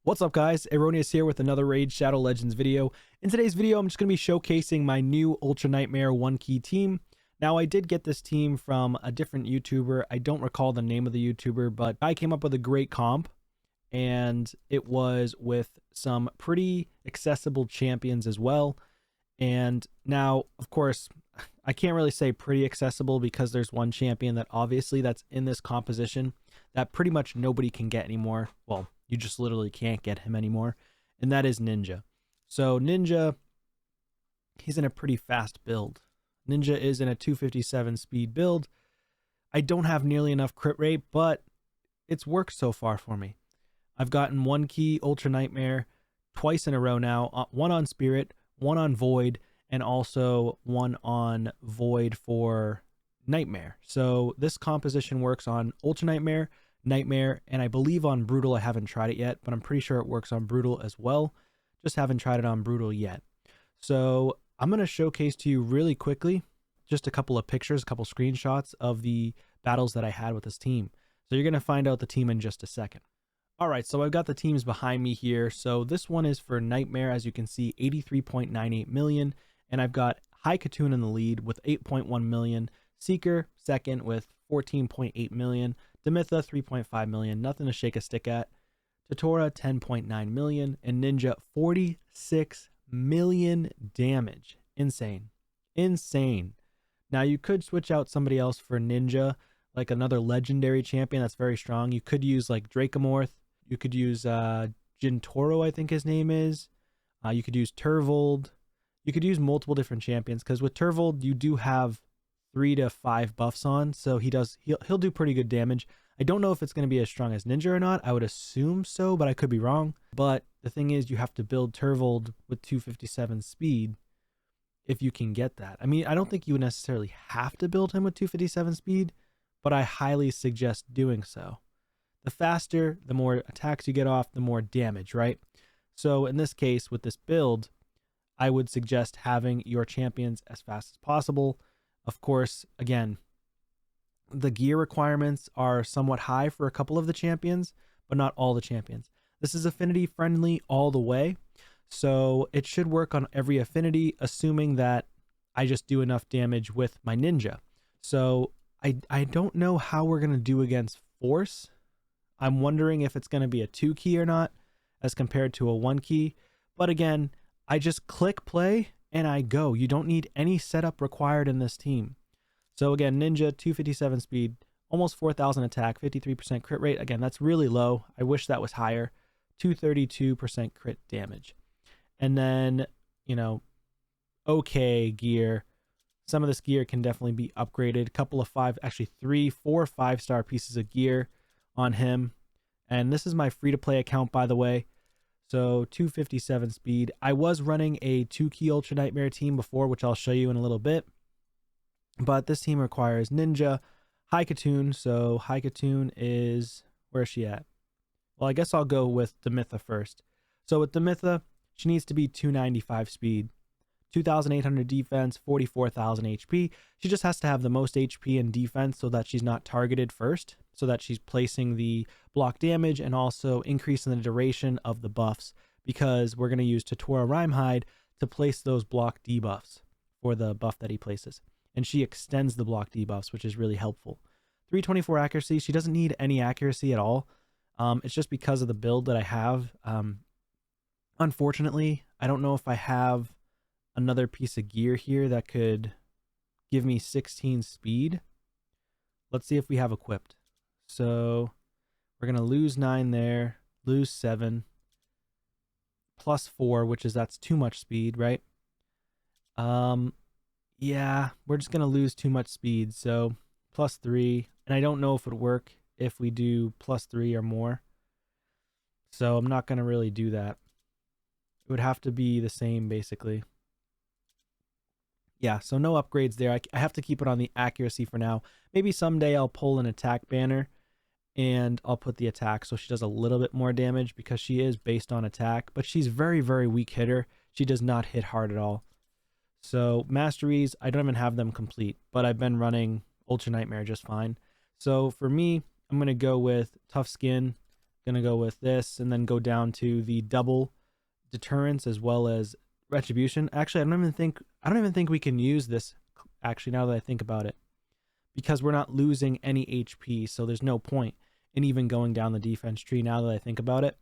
What's up guys, Aroneous here with another Raid Shadow Legends video. In today's video, I'm just going to be showcasing my new Ultra Nightmare 1-key team. Now I did get this team from a different YouTuber. I don't recall the name of the YouTuber, but I came up with a great comp and it was with some pretty accessible champions as well. And now, of course, I can't really say pretty accessible because there's one champion that obviously that's in this composition that pretty much nobody can get anymore. Well, you just literally can't get him anymore, and that is Ninja. So Ninja, he's in a pretty fast build. Ninja is in a 257 speed build. I don't have nearly enough crit rate, but it's worked so far for me. I've gotten 1-key Ultra Nightmare twice in a row now, one on Spirit, one on Void, and also one on Void for Nightmare. So this composition works on Ultra Nightmare, Nightmare, and I believe on Brutal. I haven't tried it yet, but I'm pretty sure it works on Brutal as well. Just haven't tried it on Brutal yet. So I'm going to showcase to you really quickly just a couple of pictures, a couple screenshots of the battles that I had with this team. So you're going to find out the team in just a second. All right, so I've got the teams behind me here. So this one is for Nightmare, as you can see, 83.98 million. And I've got Khatun in the lead with 8.1 million. Seeker second with 14.8 million. Demitha 3.5 million, nothing to shake a stick at. Tatura 10.9 million, and Ninja 46 million damage. Insane. Now you could switch out somebody else for Ninja, like another legendary champion that's very strong. You could use like Dracomorph. You could use Jintoro, I think his name is. You could use Turvold. You could use multiple different champions, because with Turvold you do have 3 to 5 buffs on, so he'll do pretty good damage. I don't know if it's going to be as strong as Ninja or not. I would assume so, but I could be wrong. But the thing is, you have to build Turvold with 257 speed if you can get that. I mean, I don't think you would necessarily have to build him with 257 speed, but I highly suggest doing so. The faster, the more attacks you get off, the more damage, right? So in this case, with this build, I would suggest having your champions as fast as possible. Of course, again, the gear requirements are somewhat high for a couple of the champions, but not all the champions. This is affinity friendly all the way, so it should work on every affinity, assuming that I just do enough damage with my Ninja. So I don't know how we're going to do against Force. I'm wondering if it's going to be a 2-key or not as compared to a 1-key. But again, I just click play and I go. You don't need any setup required in this team. So again, Ninja, 257 speed, almost 4,000 attack, 53% crit rate. Again, that's really low. I wish that was higher. 232% crit damage. And then, you know, okay gear. Some of this gear can definitely be upgraded. A couple of 3, 4, 5-star pieces of gear on him. And this is my free-to-play account, by the way. So 257 speed. I was running a 2-key Ultra Nightmare team before, which I'll show you in a little bit. But this team requires Ninja, Khatun. So Khatun is, where is she at? Well, I guess I'll go with Demitha first. So with Demitha, she needs to be 295 speed, 2,800 defense, 44,000 HP. She just has to have the most HP and defense so that she's not targeted first, so that she's placing the block damage and also increasing the duration of the buffs, because we're going to use Tatura Rhymehide to place those block debuffs for the buff that he places. And she extends the block debuffs, which is really helpful. 324 accuracy. She doesn't need any accuracy at all. It's just because of the build that I have. Unfortunately, I don't know if I have another piece of gear here that could give me 16 speed. Let's see if we have equipped. So we're going to lose 9 there, lose 7, plus 4, which is, that's too much speed, right? Yeah, we're just going to lose too much speed. So plus 3, and I don't know if it would work if we do plus 3 or more. So I'm not going to really do that. It would have to be the same, basically. Yeah, so no upgrades there. I have to keep it on the accuracy for now. Maybe someday I'll pull an attack banner and I'll put the attack so she does a little bit more damage, because she is based on attack, but she's very, very weak hitter. She does not hit hard at all. So masteries, I don't even have them complete, but I've been running Ultra Nightmare just fine. So for me, I'm going to go with Tough Skin. Gonna go with this and then go down to the double deterrence as well as retribution. Actually, I don't even think we can use this actually now that I think about it, because we're not losing any HP, so there's no point in even going down the defense tree now that I think about it.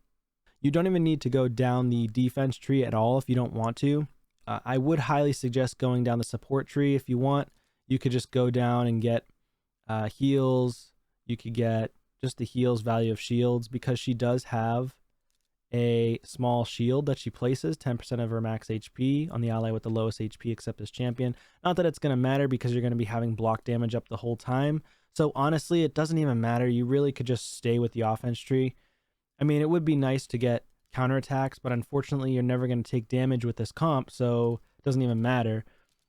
You don't even need to go down the defense tree at all if you don't want to. I would highly suggest going down the support tree if you want. You could just go down and get heals. You could get just the heals value of shields, because she does have a small shield that she places, 10% of her max HP on the ally with the lowest HP except this champion. Not that it's going to matter, because you're going to be having block damage up the whole time. So honestly, it doesn't even matter. You really could just stay with the offense tree. I mean, it would be nice to get counterattacks, but unfortunately, you're never going to take damage with this comp, so it doesn't even matter.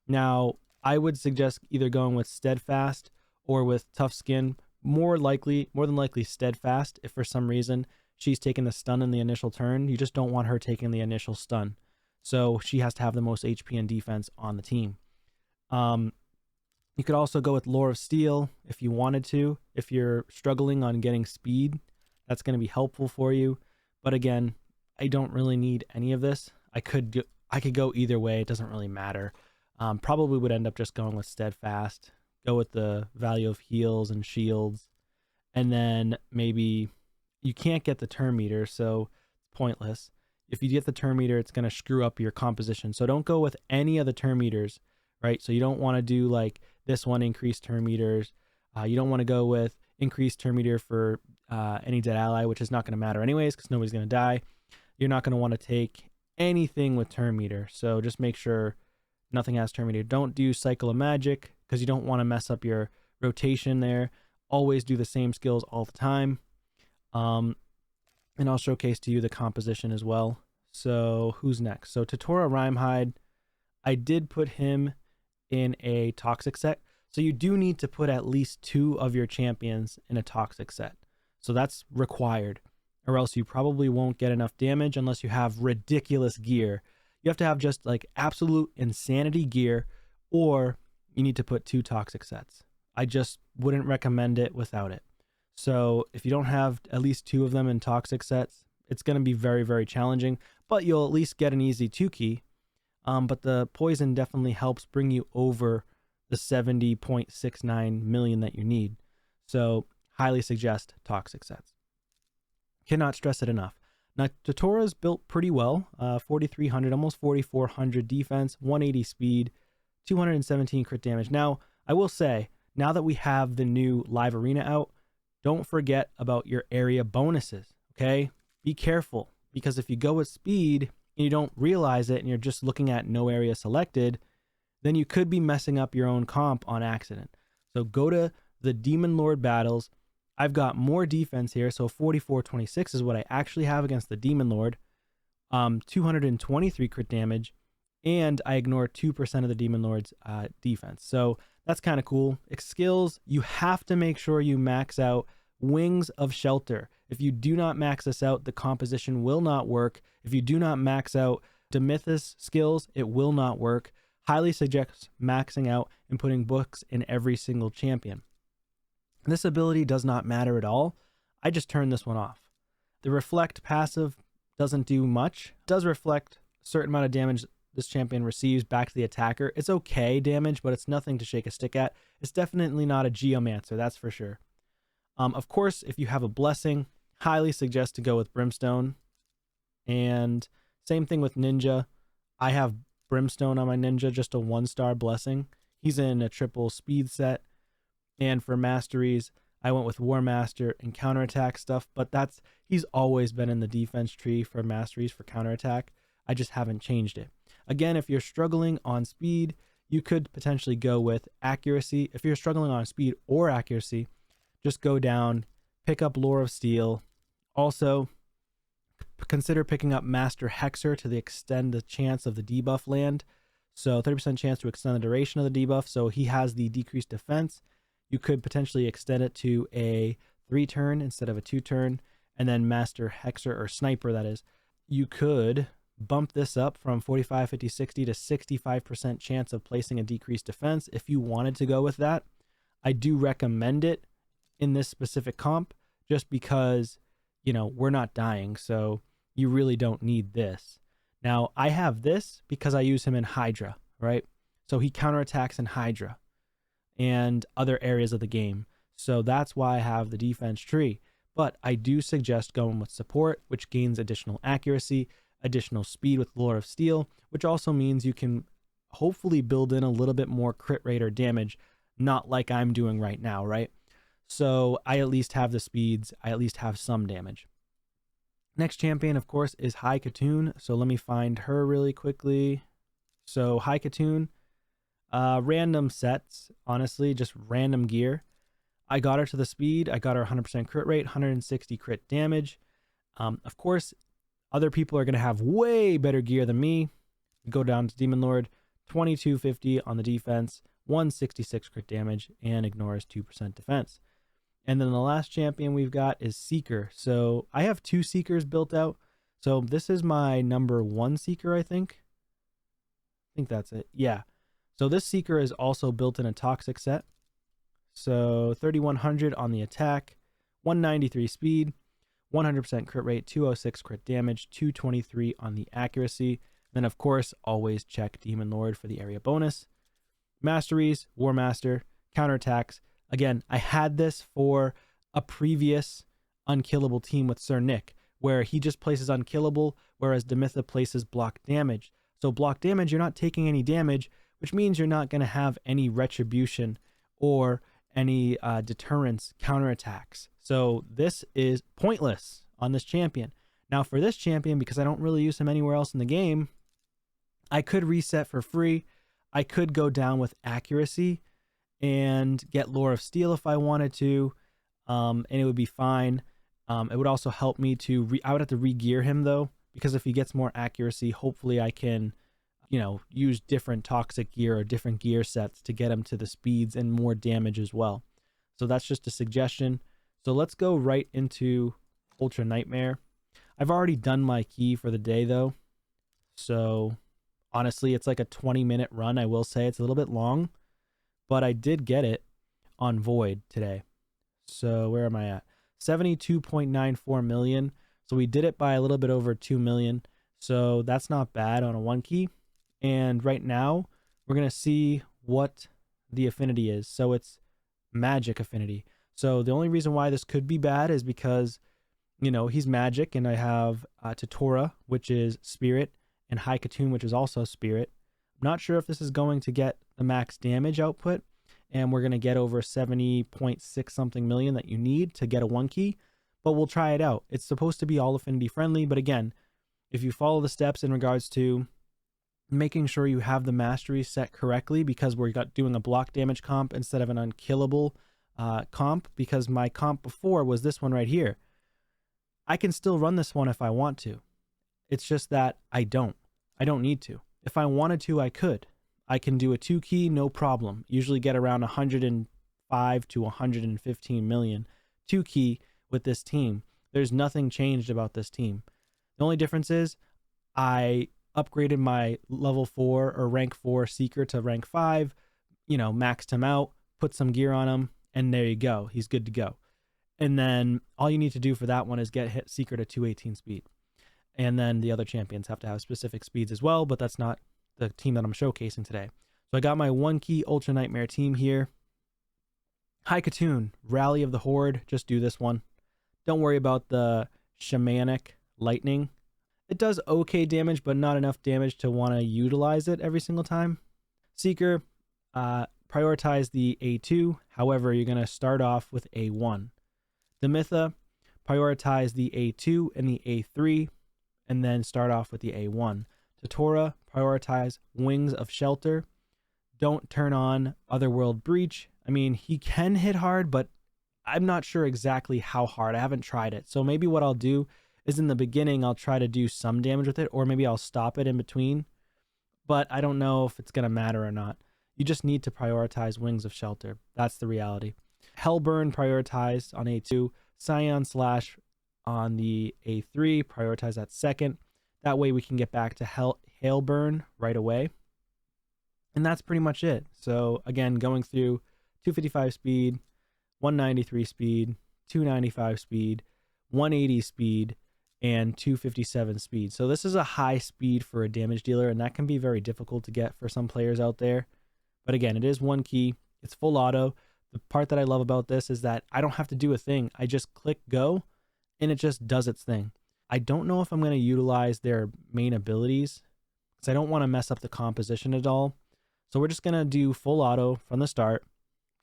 Now, I would suggest either going with Steadfast or with Tough Skin. More than likely Steadfast, if for some reason she's taking the stun in the initial turn. You just don't want her taking the initial stun. So she has to have the most HP and defense on the team. You could also go with Lore of Steel if you wanted to. If you're struggling on getting speed, that's going to be helpful for you. But again, I don't really need any of this. I could go either way. It doesn't really matter. Probably would end up just going with Steadfast. Go with the value of heals and shields. And then maybe you can't get the turn meter, so it's pointless. If you get the turn meter, it's going to screw up your composition. So don't go with any of the turn meters, right? So you don't want to do like this one, increased turn meters. You don't want to go with increased turn meter for any dead ally, which is not going to matter anyways, because nobody's going to die. You're not going to want to take anything with turn meter. So just make sure nothing has turn meter. Don't do Cycle of Magic, because you don't want to mess up your rotation there. Always do the same skills all the time. And I'll showcase to you the composition as well. So who's next? So Tatura Rhymehide, I did put him in a toxic set. So you do need to put at least 2 of your champions in a toxic set. So that's required, or else you probably won't get enough damage unless you have ridiculous gear. You have to have just like absolute insanity gear, or you need to put 2 toxic sets. I just wouldn't recommend it without it. So if you don't have at least 2 of them in toxic sets, it's going to be very, very challenging, but you'll at least get an easy 2 key. But the poison definitely helps bring you over the 70.69 million that you need. So highly suggest toxic sets. Cannot stress it enough. Now, Tatura's built pretty well. 4,300, almost 4,400 defense, 180 speed, 217 crit damage. Now, I will say, now that we have the new live arena out, don't forget about your area bonuses, okay? Be careful, because if you go with speed and you don't realize it and you're just looking at no area selected, then you could be messing up your own comp on accident. So go to the Demon Lord battles. I've got more defense here, so 4426 is what I actually have against the Demon Lord. 223 crit damage, and I ignore 2% of the Demon Lord's defense. So that's kind of cool. Skills, you have to make sure you max out Wings of Shelter. If you do not max this out, the composition will not work. If you do not max out Demythus skills, it will not work. Highly suggest maxing out and putting books in every single champion. This ability does not matter at all. I just turned this one off. The Reflect passive doesn't do much. It does reflect a certain amount of damage this champion receives back to the attacker. It's okay damage, but it's nothing to shake a stick at. It's definitely not a Geomancer, that's for sure. Of course, if you have a Blessing, highly suggest to go with Brimstone. And same thing with Ninja. I have Brimstone on my Ninja, just a 1-star Blessing. He's in a triple speed set. And for masteries, I went with War Master and counterattack stuff, but he's always been in the defense tree for masteries for counterattack. I just haven't changed it. Again, if you're struggling on speed, you could potentially go with accuracy. If you're struggling on speed or accuracy, just go down, pick up Lore of Steel. Also, consider picking up Master Hexer to extend the chance of the debuff land. So 30% chance to extend the duration of the debuff. So he has the decreased defense. You could potentially extend it to a 3-turn instead of a 2-turn. And then Master Hexer, or Sniper that is, you could bump this up from 45, 50, 60 to 65% chance of placing a decreased defense if you wanted to go with that. I do recommend it in this specific comp just because we're not dying, so you really don't need this. Now, I have this because I use him in Hydra, right? So he counterattacks in Hydra and other areas of the game. So that's why I have the defense tree. But I do suggest going with support, which gains additional accuracy, additional speed with Lore of Steel, which also means you can hopefully build in a little bit more crit rate or damage, not like I'm doing right now, right? So I at least have the speeds, I at least have some damage. Next champion, of course, is Khatun. So let me find her really quickly. So Khatun, random sets, honestly, just random gear. I got her to the speed. I got her 100% crit rate, 160 crit damage. Of course, other people are going to have way better gear than me. Go down to Demon Lord, 2250 on the defense, 166 crit damage, and ignores 2% defense. And then the last champion we've got is Seeker. So I have 2 Seekers built out. So this is my number 1 Seeker, I think. I think that's it. Yeah. So this Seeker is also built in a toxic set. So 3100 on the attack, 193 speed, 100% crit rate, 206 crit damage, 223 on the accuracy. Then, of course, always check Demon Lord for the area bonus. Masteries, War Master, counterattacks. Again, I had this for a previous unkillable team with Sir Nick, where he just places unkillable, whereas Demitha places block damage. So block damage, you're not taking any damage, which means you're not going to have any retribution or any deterrence counterattacks. So this is pointless on this champion. Now for this champion, because I don't really use him anywhere else in the game, I could reset for free. I could go down with accuracy and get Lore of Steel if I wanted to, and it would be fine. It would also help me to, I would have to re-gear him though, because if he gets more accuracy, hopefully I can, use different toxic gear or different gear sets to get him to the speeds and more damage as well. So that's just a suggestion. So let's go right into Ultra Nightmare. I've already done my key for the day though. So honestly, it's like a 20-minute run. I will say it's a little bit long, but I did get it on Void today. So where am I at? 72.94 million. So we did it by a little bit over 2 million. So that's not bad on a 1 key. And right now we're going to see what the affinity is. So it's magic affinity. So the only reason why this could be bad is because, he's magic, and I have Tatura, which is spirit, and Khatun, which is also spirit. I'm not sure if this is going to get the max damage output, and we're going to get over 70.6 something million that you need to get a 1 key, but we'll try it out. It's supposed to be all affinity friendly, but again, if you follow the steps in regards to making sure you have the mastery set correctly, because we're doing a block damage comp instead of an unkillable comp, because my comp before was this one right here. I can still run this one if I want to. It's just that I don't need to. If I wanted to, I could. I can do a 2 key, no problem. Usually get around 105 to 115 million 2 key with this team. There's nothing changed about this team. The only difference is I upgraded my level 4 or rank 4 Seeker to rank 5, maxed him out, put some gear on him, and there you go. He's good to go. And then all you need to do for that one is get Seeker to 218 speed. And then the other champions have to have specific speeds as well, but that's not the team that I'm showcasing today. So I got my 1 key Ultra Nightmare team here. Khatun, Rally of the Horde, just do this one. Don't worry about the shamanic lightning. It does okay damage, but not enough damage to want to utilize it every single time. Seeker, prioritize the A2. However, you're going to start off with A1. Demitha, prioritize the A2 and the A3, and then start off with the A1. Tatura, prioritize Wings of Shelter. Don't turn on Otherworld Breach. I mean, he can hit hard, but I'm not sure exactly how hard. I haven't tried it. So maybe what I'll do is in the beginning, I'll try to do some damage with it, or maybe I'll stop it in between. But I don't know if it's going to matter or not. You just need to prioritize Wings of Shelter. That's the reality. Hellburn, prioritize on A2. Scion Slash on the A3, prioritize that second. That way we can get back to Hailburn right away. And that's pretty much it. So again, going through 255 speed, 193 speed, 295 speed, 180 speed, and 257 speed. So this is a high speed for a damage dealer, and that can be very difficult to get for some players out there. But again, it is one key. It's full auto. The part that I love about this is that I don't have to do a thing. I just click go, and it just does its thing. I don't know if I'm going to utilize their main abilities because I don't want to mess up the composition at all. So we're just going to do full auto from the start.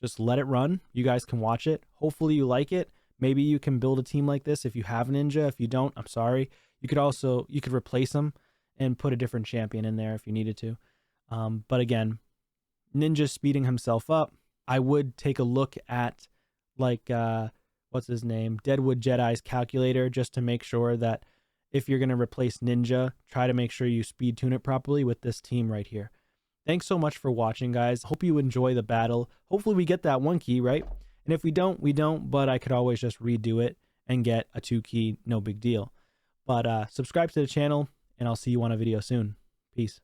Just let it run. You guys can watch it. Hopefully you like it. Maybe you can build a team like this if you have Ninja. If you don't, I'm sorry. You could replace them and put a different champion in there if you needed to. But again, Ninja speeding himself up. I would take a look at like, what's his name? Deadwood Jedi's calculator, just to make sure that if you're going to replace Ninja, try to make sure you speed tune it properly with this team right here. Thanks so much for watching, guys. Hope you enjoy the battle. Hopefully we get that 1 key, right? And if we don't, we don't, but I could always just redo it and get a 2 key, no big deal. But subscribe to the channel, and I'll see you on a video soon. Peace.